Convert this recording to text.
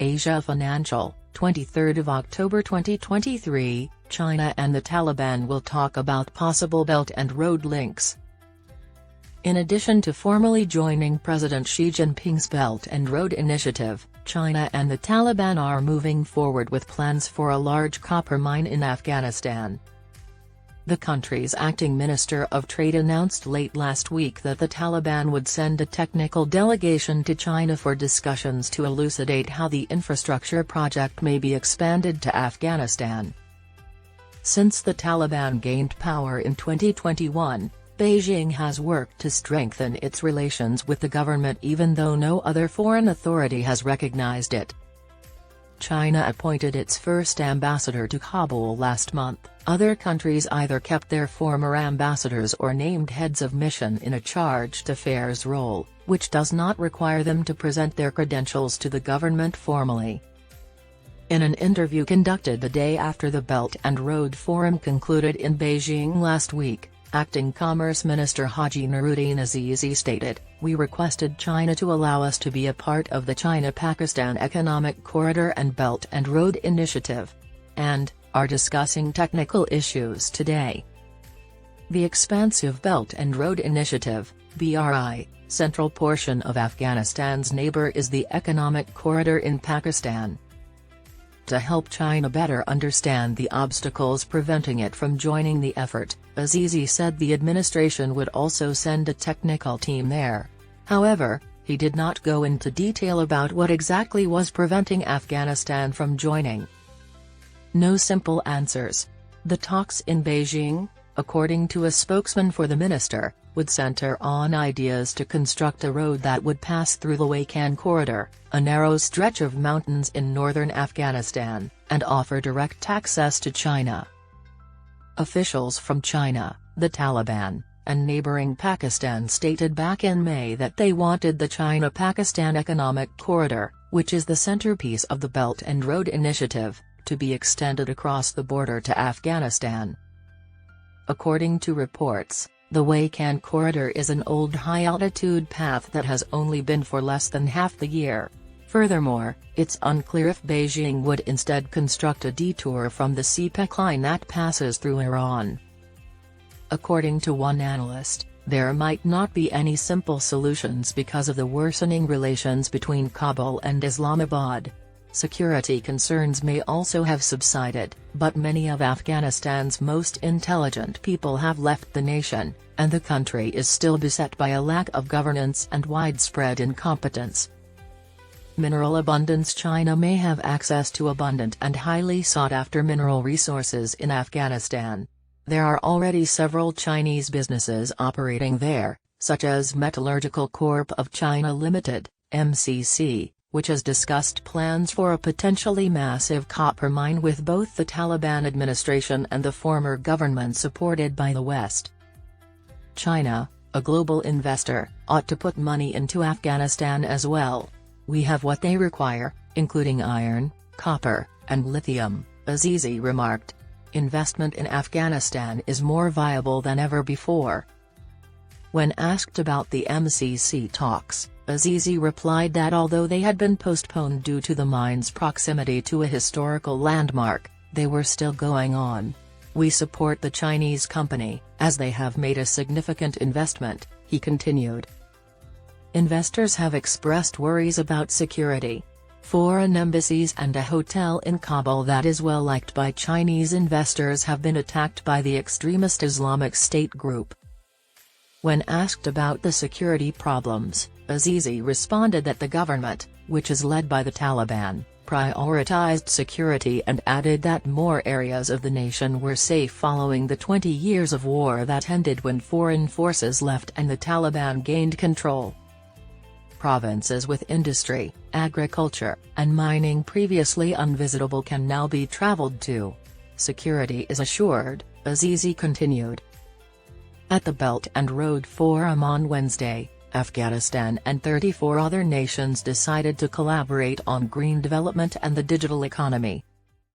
Asia Financial, 23 October 2023, China and the Taliban will talk about possible Belt and Road links. In addition to formally joining President Xi Jinping's Belt and Road Initiative, China and the Taliban are moving forward with plans for a large copper mine in Afghanistan. The country's acting Minister of Trade announced late last week that the Taliban would send a technical delegation to China for discussions to elucidate how the infrastructure project may be expanded to Afghanistan. Since the Taliban gained power in 2021, Beijing has worked to strengthen its relations with the government even though no other foreign authority has recognized it. China appointed its first ambassador to Kabul last month. Other countries either kept their former ambassadors or named heads of mission in a chargé d'affaires role, which does not require them to present their credentials to the government formally. In an interview conducted the day after the Belt and Road Forum concluded in Beijing last week, Acting Commerce Minister Haji Nuruddin Azizi stated, "We requested China to allow us to be a part of the China-Pakistan Economic Corridor and Belt and Road Initiative, and are discussing technical issues today." The expansive Belt and Road Initiative, BRI, central portion of Afghanistan's neighbor is the economic corridor in Pakistan. To help China better understand the obstacles preventing it from joining the effort, Azizi said the administration would also send a technical team there. However, he did not go into detail about what exactly was preventing Afghanistan from joining. No simple answers. The talks in Beijing, according to a spokesman for the minister, would center on ideas to construct a road that would pass through the Wakhan Corridor, a narrow stretch of mountains in northern Afghanistan, and offer direct access to China. Officials from China, the Taliban, and neighboring Pakistan stated back in May that they wanted the China-Pakistan Economic Corridor, which is the centerpiece of the Belt and Road Initiative, to be extended across the border to Afghanistan. According to reports, the Wakhan Corridor is an old high-altitude path that has only been for less than half the year. Furthermore, it's unclear if Beijing would instead construct a detour from the CPEC line that passes through Iran. According to one analyst, there might not be any simple solutions because of the worsening relations between Kabul and Islamabad. Security concerns may also have subsided, but many of Afghanistan's most intelligent people have left the nation, and the country is still beset by a lack of governance and widespread incompetence. Mineral abundance. China may have access to abundant and highly sought-after mineral resources in Afghanistan. There are already several Chinese businesses operating there, such as Metallurgical Corp of China Limited, MCC, which has discussed plans for a potentially massive copper mine with both the Taliban administration and the former government supported by the West. China, a global investor, ought to put money into Afghanistan as well. We have what they require, including iron, copper, and lithium, Azizi remarked. Investment in Afghanistan is more viable than ever before. When asked about the MCC talks, Azizi replied that although they had been postponed due to the mine's proximity to a historical landmark, they were still going on. We support the Chinese company, as they have made a significant investment, he continued. Investors have expressed worries about security. Foreign embassies and a hotel in Kabul that is well liked by Chinese investors have been attacked by the extremist Islamic State group. When asked about the security problems, Azizi responded that the government, which is led by the Taliban, prioritized security and added that more areas of the nation were safe following the 20 years of war that ended when foreign forces left and the Taliban gained control. Provinces with industry, agriculture, and mining previously unvisitable can now be traveled to. Security is assured, Azizi continued. At the Belt and Road Forum on Wednesday, Afghanistan and 34 other nations decided to collaborate on green development and the digital economy.